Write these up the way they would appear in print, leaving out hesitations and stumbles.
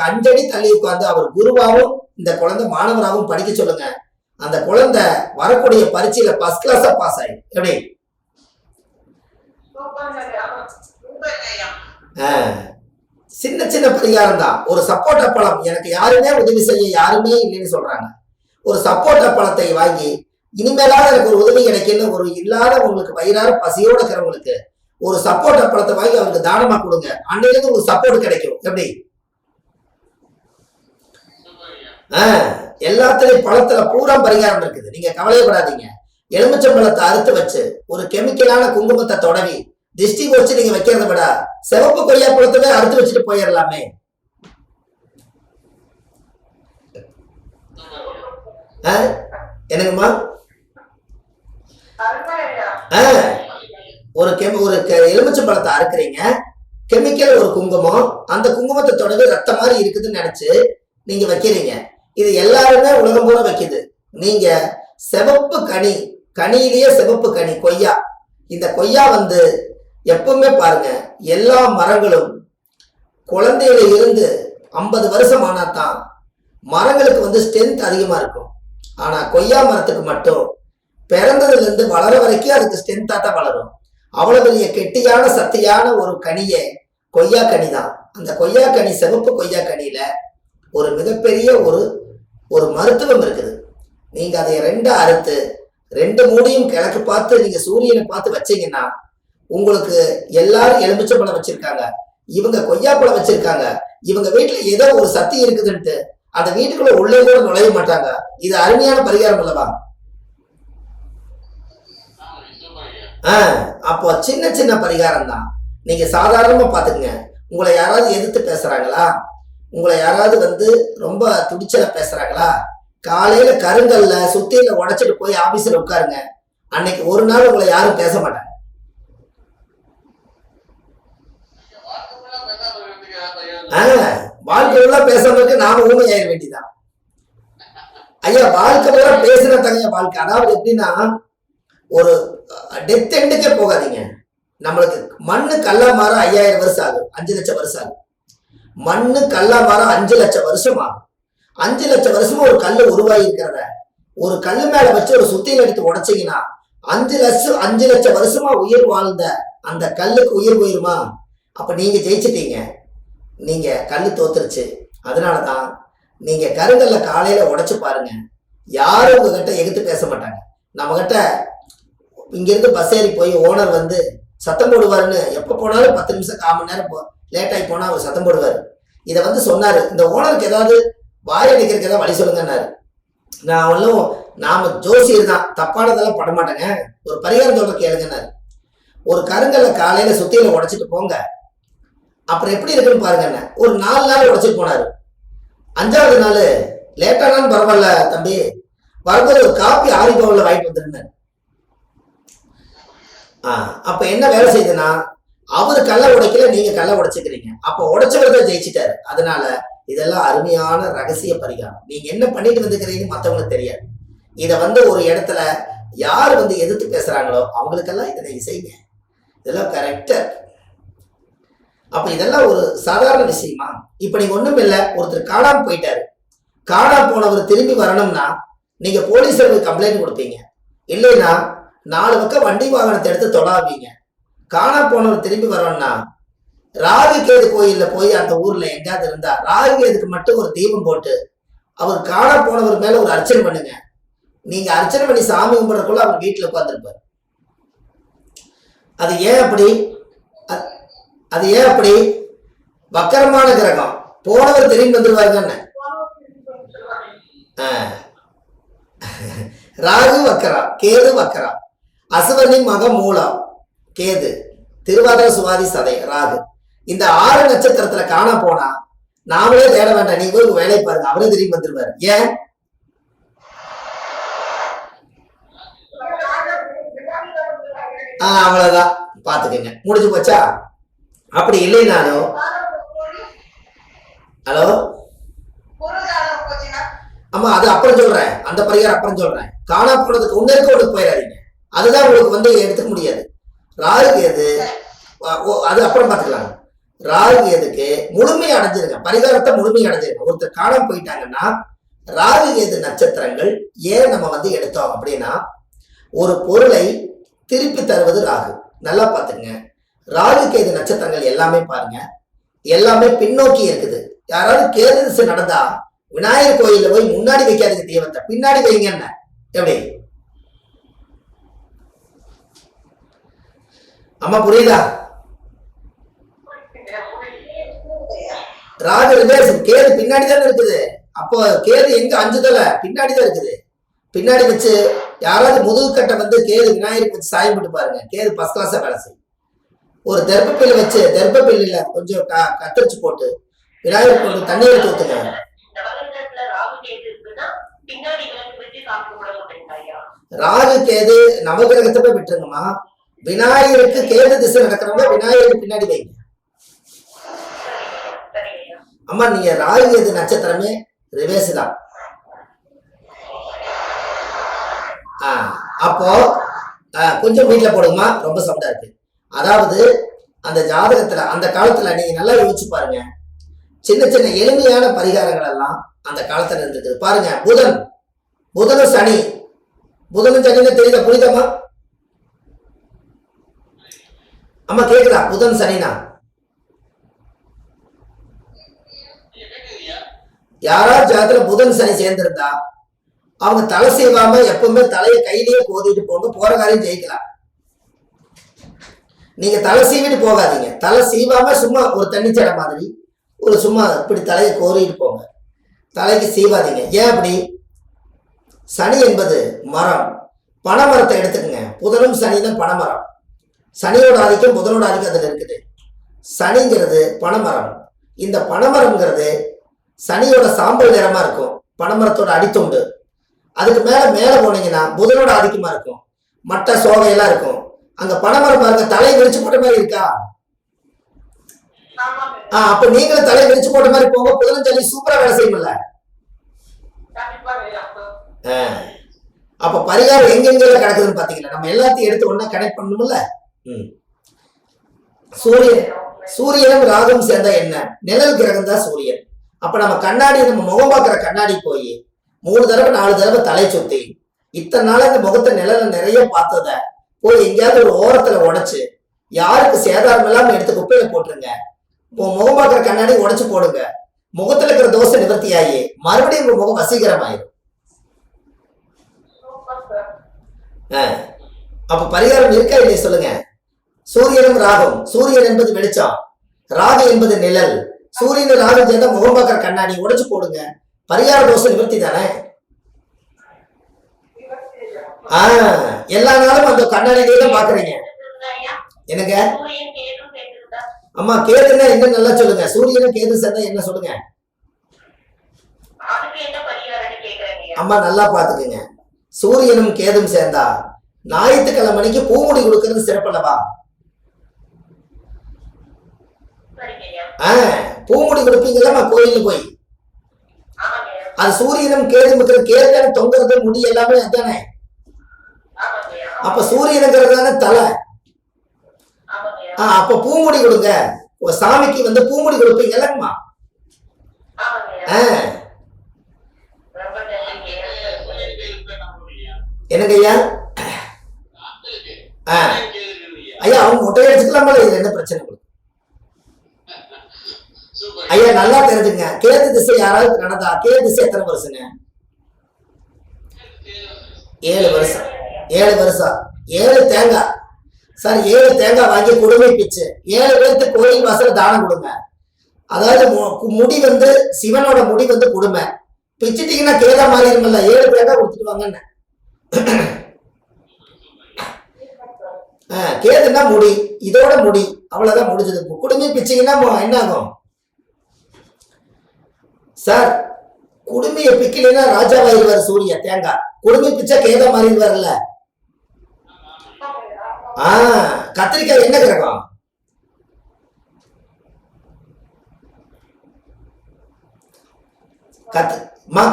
அவருக்கு 5 அடி தள்ளி உட்கார்ந்து அவர் குருவாகவும் இந்த குழந்தை மாணவராகவும் படிக்க சொல்லுங்க. அந்த குழந்தை வரக்கூடிய பரீட்சையில ஃபர்ஸ்ட் கிளாஸா பாஸ் ஆயிடும். எப்படி? சின்ன சின்ன பரிகாரம் தான். ஒரு சப்போட்டா பழம், எனக்கு யாருமே உதவி செய்ய யாருமே இல்லைன்னு சொல்றாங்க. ஒரு சப்போட்டா பழத்தை வாங்கி இனிமேலாவது எனக்கு ஒரு உதவி கிடைக்குன்னு ஒரு இல்லாத உங்களுக்கு வயிறார பசியோட இருக்கிறவங்களுக்கு ஒரு சப்போட்டா பழத்தை வாங்கி அவருக்கு தானமா கொடுங்க. அன்னையிலிருந்து உங்களுக்கு சப்போர்ட் கிடைக்கும். எப்படி? எல்லாத்துலயும் பழத்துல பூரா பரிகாரம் இருக்குது. நீங்க கவலையப்படாதீங்க. எலுமிச்சம்பழத்தை அறுத்து வச்சு ஒரு கெமிக்கலான குங்குமத்தை தொடவி திஷ்டி வச்சு நீங்க வைக்கிறத விட சிவப்பு கொய்யா பழத்தவே அறுத்து வச்சுட்டு போயிடலாமே. என்னங்கம்மா? ஒரு எலுமிச்சை பழத்தை அறுக்குறீங்க, கெமிக்கல் ஒரு குங்குமம், அந்த குங்குமத்தை தொடர்ந்து ரத்த மாதிரி இருக்குதுன்னு நினைச்சு நீங்க வைக்கிறீங்க. இது எல்லாருமே உலகம் பூரா வைக்குது. நீங்க சிவப்பு கனி, கனியிலேயே சிவப்பு கனி கொய்யா, இந்த கொய்யா எப்பவுமே பாருங்க, எல்லா மரங்களும் குழந்தையில இருந்து 50 வருஷம் ஆனாதான் மரங்களுக்கு ஸ்ட்ரென்த் அதிகமா இருக்கும். ஆனா கொய்யா மரத்துக்கு மட்டும் பிறந்ததுல இருந்து வளர வரைக்கும் அதுக்கு ஸ்ட்ரென்த்தா தான் வளரும். அவ்வளவு பெரிய கெட்டியான சத்தியான ஒரு கனியே கொய்யா கனி தான். அந்த கொய்யா கனி, சிவப்பு கொய்யா கனியில ஒரு மிகப்பெரிய ஒரு மருத்துவம் இருக்குது. நீங்க அதை 2 அறுத்து 2 மூடியும் கிழக்கு பார்த்து நீங்க சூரியனை பார்த்து வச்சீங்கன்னா, உங்களுக்கு எல்லாரும் எலுமிச்சம்பழம் வச்சிருக்காங்க, இவங்க கொய்யாப்பழம் வச்சிருக்காங்க, இவங்க வீட்டுல ஏதோ ஒரு சக்தி இருக்குதுன்ட்டு அந்த வீட்டுக்குள்ள உள்ளே கூட நுழைய மாட்டாங்க. இது அருமையான பரிகாரம் அல்லவா? அப்போ சின்ன சின்ன பரிகாரம் தான். நீங்க சாதாரணமா பாத்துக்கங்க. உங்களை யாராவது எதிர்த்து பேசுறாங்களா, உங்களை யாராவது ரொம்ப துடிச்சல பேசுறாங்களா, காலையில கருங்கல்ல சுத்தியில உடைச்சிட்டு போய் ஆபீஸ்ல உட்காருங்க. அன்னைக்கு ஒரு நாள் உங்களை யாரும் பேச மாட்டாங்க. வாழ்க்கை உள்ள பேசுறதுக்கு நாம ஊமையாயிர வேண்டியதான். ஐயா, வாழ்க்கை பூரா பேசுற தங்க வாழ்க்கை. அதாவது எப்படின்னா, ஒரு டெத் எண்டுக்கே போகாதீங்க. நம்மளுக்கு மண்ணு கல்லா மாற 5000 வருஷம் ஆகும், 5 லட்சம் வருஷம் ஆகும். மண்ணு கல்லா மாற 5 லட்சம் வருஷம் ஆகும். 5 லட்சம் வருஷமா ஒரு கல்லு உருவாகி இருக்கிறத ஒரு கல்லு மேல வச்சு ஒரு சுத்தியில எடுத்து உடைச்சிங்கன்னா 5 லட்சம் வருஷமா உயிர் வாழ்ந்த அந்த கல்லுக்கு உயிர் போயிருமா? அப்ப நீங்க ஜெயிச்சிட்டீங்க. நீங்க கல்லு தோத்துருச்சு. அதனாலதான் நீங்க கருங்கல்ல காலையில உடைச்சு பாருங்க, யாரும் உங்ககிட்ட எதிர்த்து பேச மாட்டாங்க. நம்ம கிட்ட இங்கிருந்து பஸ் ஏறி போய் ஓனர் சத்தம் போடுவாருன்னு, எப்ப போனாலும் 10 நிமிஷம் 1/4 மணி நேரம் லேட் ஆகி போனா அவர் சத்தம் போடுவாரு. இதை சொன்னாரு, இந்த ஓனருக்கு ஏதாவது வாய் அடிக்கிறதுக்கு ஏதாவது வழி சொல்லுங்கன்னாரு. நாம ஜோசியர் தான், தப்பானதெல்லாம் பட மாட்டேங்க, ஒரு பரிகாரம் சொல்ற கேளுங்கன்னாரு. ஒரு கருங்கல்ல காலையில சுத்தியில உடைச்சிட்டு போங்க, அப்புறம் எப்படி இருக்குன்னு பாருங்க. ஒரு 4 நாள் உடைச்சிட்டு போனாரு. 5வது நாள் லேட்டானாலும் பரவாயில்ல தம்பி, வரும்போது ஒரு காப்பி ஆரி பவுன்ல வாங்கிட்டு வந்துருந்தாரு. அப்ப என்ன வேலை செய்யுதுன்னா, அவரு கல்ல உடைக்கல, நீங்க கல்ல உடைச்சுக்கிறீங்க. அப்ப உடைச்சவர்தான் ஜெயிச்சிட்டாரு. அதனால இதெல்லாம் அருமையான ரகசிய பரிகாரம். நீங்க என்ன பண்ணிட்டு வந்துக்கிறீங்கன்னு மத்தவங்களுக்கு தெரியாது. இத ஒரு இடத்துல யார் எதிர்த்து பேசுறாங்களோ அவங்களுக்கெல்லாம் இதை நீங்க செய்யுங்க. இதெல்லாம் கரெக்டா. அப்ப இதெல்லாம் ஒரு சாதாரண விஷயமா? இப்ப நீங்க ஒண்ணும் இல்லை, ஒருத்தர் காணாம போயிட்டாரு. காணாம போனவர் திரும்பி வரணும்னா நீங்க போலீஸருக்கு கம்ப்ளைண்ட் கொடுப்பீங்க. இல்லைன்னா 4 பக்கம் வண்டி வாகனத்தை எடுத்து தொடாவீங்க. காணாம போனவர் திரும்பி வரணும்னா ராகு கேது கோயில்ல போய் அந்த ஊர்ல எங்காவது இருந்தா ராகு கேதுக்கு மட்டும் ஒரு தீபம் போட்டு அவர் காண போனவர் மேல ஒரு அர்ச்சனை பண்ணுங்க. நீங்க அர்ச்சனை பண்ணி சாமி கும்பிடுறதுக்குள்ள அவர் வீட்டுல உட்கார்ந்துருப்பார். அது ஏன் அப்படி? வக்கரமான கிரகம், போனவர் திரும்பி வந்துருவாருங்க. ராகு வக்கரா, கேது வக்கரா, அசுவனி மக மூலம் கேது, திருவாதிரை சுவாதி சதை ராகு. இந்த 6 நட்சத்திரத்துல காண போனா நாமளே தேட வேண்டாம், நீங்க ஒரு வேலையை பாருங்க, அவரே திரும்பி வந்துருவாரு. ஏன்? அவ்வளவுதான், பாத்துக்கங்க, முடிஞ்சு போச்சா? அப்படி இல்லைனாலும் ஹலோ, ஆமா, அது அப்புறம் சொல்றேன், அந்த பரிகாரம் அப்புறம் சொல்றேன். காணா போனதுக்கு ஒண்ணு போயிடாதீங்க, அதுதான் உங்களுக்கு எடுத்துக்க முடியாது. ராகு கேது அது அப்புறம் பாத்துக்கலாம். ராகு எதுக்கு முழுமை அடைஞ்சிருங்க, பரிகாரத்தை முழுமை அடைஞ்சிருங்க. ஒருத்தர் காணாம போயிட்டாங்கன்னா ராகு கேது நட்சத்திரங்கள் ஏன் நம்ம வந்து எடுத்தோம் அப்படின்னா, ஒரு பொருளை திருப்பி தருவது ராகு. நல்லா பாத்துங்க, ராகு கேது நட்சத்திரங்கள் எல்லாமே பாருங்க, எல்லாமே பின்னோக்கி இருக்குது. யாராவது கேது திசை நடந்தா விநாயகர் கோயில்ல போய் முன்னாடி வைக்காதீங்க தெய்வத்தை, பின்னாடி வைங்க. என்ன எப்படி அம்மா புரியுதா? ராகு ரிவர்ஸ், கேது பின்னாடி தானே இருக்குது. அப்போ கேது எங்க அஞ்சுதல பின்னாடி தான் இருக்குது. பின்னாடி வச்சு யாராவது முதுகு கட்டை வந்து கேது விநாயகருக்கு வச்சு சாயம் போட்டு பாருங்க, கேது ஃபர்ஸ்ட் கிளாஸா வேலை செய்யும். ஒரு தெர்ப்பப்பில் வச்சு, தெர்ப்பப்பில்ல கொஞ்சம் கத்தரிச்சு போட்டு விநாயகர் கொண்டு தண்ணி எடுத்து ஊத்துங்க. ராகு கேது நவகிரகத்தை போய் விட்டுருங்கம்மா. விநாயகருக்கு கேது திசை நடக்கிறவங்க விநாயகருக்கு பின்னாடி வைங்க. அம்மா நீங்க ராகு கேது நட்சத்திரமே ரிவேர்ஸ் தான். அப்போ கொஞ்சம் வீட்டுல போடுங்கம்மா, ரொம்ப சவுண்டா இருக்கு. அதாவது அந்த ஜாதகத்துல அந்த காலத்துல நீங்க நல்லா யோசிச்சு பாருங்க, சின்ன சின்ன எளிமையான பரிகாரங்கள் எல்லாம் அந்த காலத்துல இருந்திருக்கு. பாருங்க, புதனும் சனி, புதனும் சனின்னு தெரியுதா? புரியுதம்மா? அம்மா கேக்குதா? புதன் சனினா யாராவது ஜாதகத்துல புதன் சனி சேர்ந்திருந்தா அவங்க தலை சீவாம எப்பவுமே தலையை கையிலேயே கோதிட்டு போங்க, போற காரியம் ஜெயிக்கலாம். நீங்க தலை சீவிட்டு போகாதீங்க, தலை சீவாம சும்மா ஒரு தண்ணிச்சடை மாதிரி ஒரு சும்மா இப்படி தலையை கோரிட்டு போங்க, தலைக்கு சீவாதீங்க. ஏன் அப்படி? சனி என்பது மரம், பனைமரத்தை எடுத்துக்கங்க. புதனும் சனி தான் பனைமரம். சனியோட ஆதிக்கம் புதனோட ஆதிக்கம் அதுல இருக்குது. சனிங்கிறது பனைமரம். இந்த பனைமரம்ங்கிறது சனியோட சாம்பல் நிறமா இருக்கும், பனைமரத்தோட அடித்தொண்டு. அதுக்கு மேல போனீங்கன்னா புதனோட ஆதிக்கமா இருக்கும், மட்ட சோகையெல்லாம் இருக்கும். அங்க பனைமரம் பாருங்க, தலை விரிச்சு போட்ட மாதிரி இருக்கா? அப்ப நீங்களும் தலை விரிச்சு போட்ட மாதிரி போங்க, புதனும் சனி சூப்பரா வேலை செய்யும்ல. அப்ப பரிகாரம் எங்கெங்கெல்லாம் கிடக்குதுன்னு பாத்தீங்கன்னா நம்ம எல்லாத்தையும் எடுத்து ஒன்னா கனெக்ட் பண்ணணும்ல. சூரியனும் ராகும் சேர்ந்தா என்ன? நிழல் கிரகம் தான் சூரியன். அப்ப நம்ம கண்ணாடி, நம்ம முகம் பார்க்கிற கண்ணாடி போய் 3 தடவை 4 தடவை தலை சுத்தி, இத்தனை நாள இந்த முகத்தை நிழல நிறைய பார்த்தத போய் எங்கேயாவது ஒரு ஓரத்துல உடைச்சு யாருக்கு சேதாரம் இல்லாம எடுத்து குப்பையில போட்டுருங்க. முகம் பார்க்கிற கண்ணாடி உடைச்சு போடுங்க, முகத்துல இருக்கிற தோசை நிவர்த்தி ஆகி மறுபடியும் உங்க முகம் வசீகரம் ஆயிரும். அப்ப பரிகாரம் இருக்கா இல்லையா சொல்லுங்க? சூரியனும் ராகும், சூரியன் என்பது வெளிச்சம், ராகு என்பது நிழல். சூரியன் ராகு சேர்ந்த முகம் பார்க்கிற கண்ணாடி உடைச்சு போடுங்க, பரிகார தோஷம் நிவர்த்தி தானே. எல்லா நாளும் அந்த கண்ணாடியிலே தான் பாக்குறீங்க. என்னங்க அம்மா கேதுன்னா என்ன நல்லா சொல்லுங்க. சூரியனும் கேது சேர்ந்தா என்ன சொல்லுங்க அம்மா? நல்லா பாத்துக்குங்க, சூரியனும் கேதும் சேர்ந்தா ஞாயிற்றுக்கிழமைக்கு பூமுடி கொடுக்கறது சிறப்பல்லவா? பூமுடி கொடுப்பீங்கல்லம்மா கோயிலுக்கு போய். அது சூரியனும் கேதும் கேதுன்னு தொங்குறது முடி எல்லாமே அதுதானே. அப்ப சூரியனுங்கிறதான தலை. அப்ப பூமுடி கொடுங்க, சாமிக்கு வந்து பூமுடி கொடுப்பீங்கல்லம்மா. என்னங்க ஐயா? ஐயா அவங்க முட்டை அடிச்சுக்கலாமா? இது என்ன பிரச்சனை? ஐயா நல்லா தெரிஞ்சுங்க, கேது திசை யாராவது நடந்தா, கேது திசை எத்தனை வருஷங்க? 7 வருஷம். 7 வருஷம் 7 தேங்காய். சார் 7 தேங்காய் வாங்கி குடுமை பிச்சு 7 பேருக்கு கோயில் வாசல தானம் கொடுங்க. அதாவது முடி வந்து சிவனோட முடி வந்து குடுமை பிச்சுட்டீங்கன்னா கேதா மாறிடுமல்ல. 7 தேங்காய் கொடுத்துட்டு வாங்கன்னு. கேதுன்னா முடி, இதோட முடி அவ்வளவுதான் முடிஞ்சது. குடுமை பிச்சீங்கன்னா என்ன ஆகும் சார்? குடுமையை பிக்கலைன்னா ராஜாவாயிருவார் சூரியன். தேங்காய் குடுமை பிச்சா கேதா மாறிடுவார்ல. கத்திரிக்காய் என்ன கிரகம்?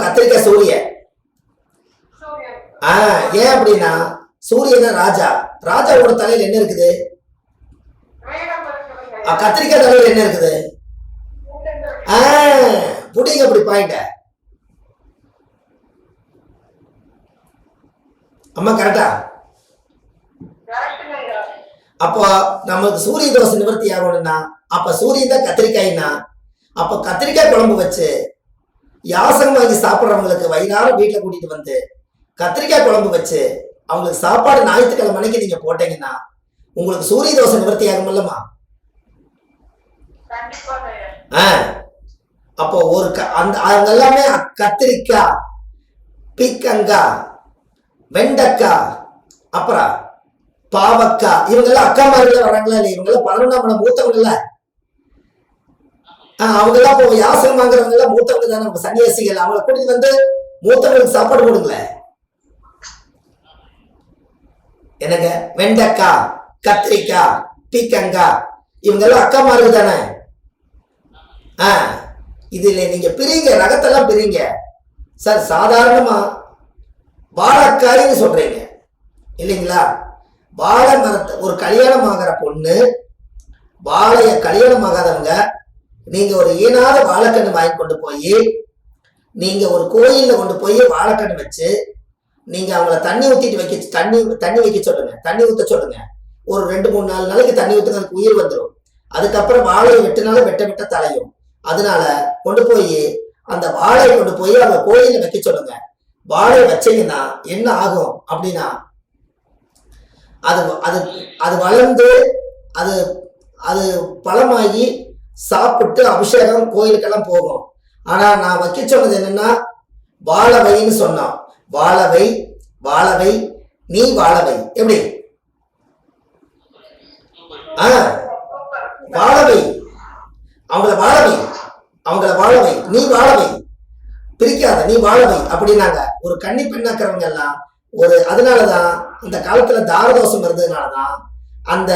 கத்திரிக்காய் சூரியன். ஏன் அப்படின்னா சூரியன் ராஜா, ராஜாவோட தலையில என்ன இருக்குது? கத்திரிக்காய் தலையில என்ன இருக்குது? புடிங்க அப்படி பாயிண்ட. அம்மா கரெக்டா? அப்போ நமக்கு சூரிய தோசை நிவர்த்தி ஆகணும்னா அப்ப சூரியன் தான் கத்திரிக்காய்னா அப்ப கத்திரிக்காய் குழம்பு வச்சு யாசகம் வாங்கி சாப்பிட்றவங்களுக்கு வயிறார வீட்டுல கூட்டிட்டு வந்து கத்திரிக்காய் குழம்பு வச்சு அவங்களுக்கு சாப்பாடு ஞாயிற்றுக்கிழமை மணிக்கு நீங்க போட்டீங்கன்னா உங்களுக்கு சூரிய தோசை நிவர்த்தி ஆகும் இல்லம்மா? அப்போ ஒரு அவங்க எல்லாமே கத்திரிக்காய், பீக்கங்காய், வெண்டைக்காய், அப்புறம் பாவக்காய், இவங்க எல்லாம் அக்கா மாதிரி வர்றாங்களா இல்லையா? இவங்க எல்லாம் 11ஆம் மூத்தவங்க இல்ல. அவங்க எல்லாம் இப்போ யாசகம் வாங்குறவங்க எல்லாம் மூத்தவங்க தானே, சன்னியாசிகள். அவங்களை கூட்டிட்டு வந்து மூத்தவங்களுக்கு சாப்பாடு போடுங்களே. எனக்கு வெண்டைக்காய், கத்திரிக்காய், பீக்கங்காய், இவங்க எல்லாம் அக்கா மாதிரி தானே. இதுல நீங்க பிரிங்க, ரகத்தெல்லாம் பிரிங்க சார். சாதாரணமா வாழைக்காய்னு சொல்றீங்க இல்லைங்களா? வாழை மரத்தை ஒரு கல்யாணம் ஆகிற பொண்ணு, வாழைய கல்யாணம் ஆகாதவங்க நீங்க ஒரு ஈனாத வாழைக்கண்ணு வாங்கி கொண்டு போய் நீங்க ஒரு கோயில்ல கொண்டு போய் வாழைக்கண்ணு வச்சு நீங்க அவங்கள தண்ணி ஊத்திட்டு வைக்க தண்ணி வைக்க சொல்லுங்க, தண்ணி ஊத்த சொல்லுங்க. ஒரு 2-3-4 நாளைக்கு தண்ணி ஊத்துக்கு அதுக்கு உயிர் வந்துடும். அதுக்கப்புறம் வாழையை வெட்டினாலும் வெட்ட தலையும். அதனால கொண்டு போய் அந்த வாழையை கொண்டு போய் அவங்க கோயில வைக்க சொல்லுங்க. வாழை வச்சீங்கன்னா என்ன ஆகும் அப்படின்னா அது அது அது வளர்ந்து அது அது பழமாகி சாப்பிட்டு அபிஷேகம் கோயிலுக்கெல்லாம் போகும். ஆனா நான் வைக்க சொன்னது என்னன்னா வாழவைன்னு சொன்னோம். வாழவை வாழவை நீ வாழவை எப்படி? வாழவை அவங்கள வாழவை அவங்கள வாழவை நீ வாழவை பிரிக்காத நீ வாழவை அப்படின்னாங்க. ஒரு கன்னி பெண்ணாக்குறவங்க எல்லாம் அதனாலதான் அந்த காலத்துல தாரதோஷம் இருந்ததுனாலதான் அந்த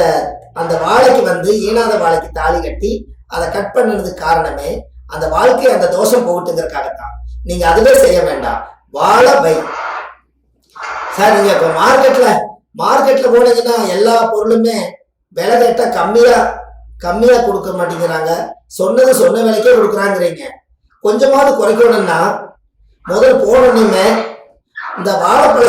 அந்த வாழைக்கு வந்து ஈனாத வாழைக்கு தாலி கட்டி அதை கட் பண்ணதுக்கு காரணமே அந்த வாழ்க்கை அந்த தோஷம் போகட்டுங்கிறதுக்காகத்தான். நீங்க அதுவே செய்ய வேண்டாம். வாழவை சார். நீங்க இப்ப மார்க்கெட்ல போனீங்கன்னா எல்லா பொருளுமே விலை கேட்டா கம்மியா கொடுக்க மாட்டேங்கிறாங்க. சொன்ன விலைக்கே கொடுக்குறாங்கிறீங்க. கொஞ்சமாவது குறைக்கணும்னா முதல் போனோன்னே இந்த வாழைப்பழ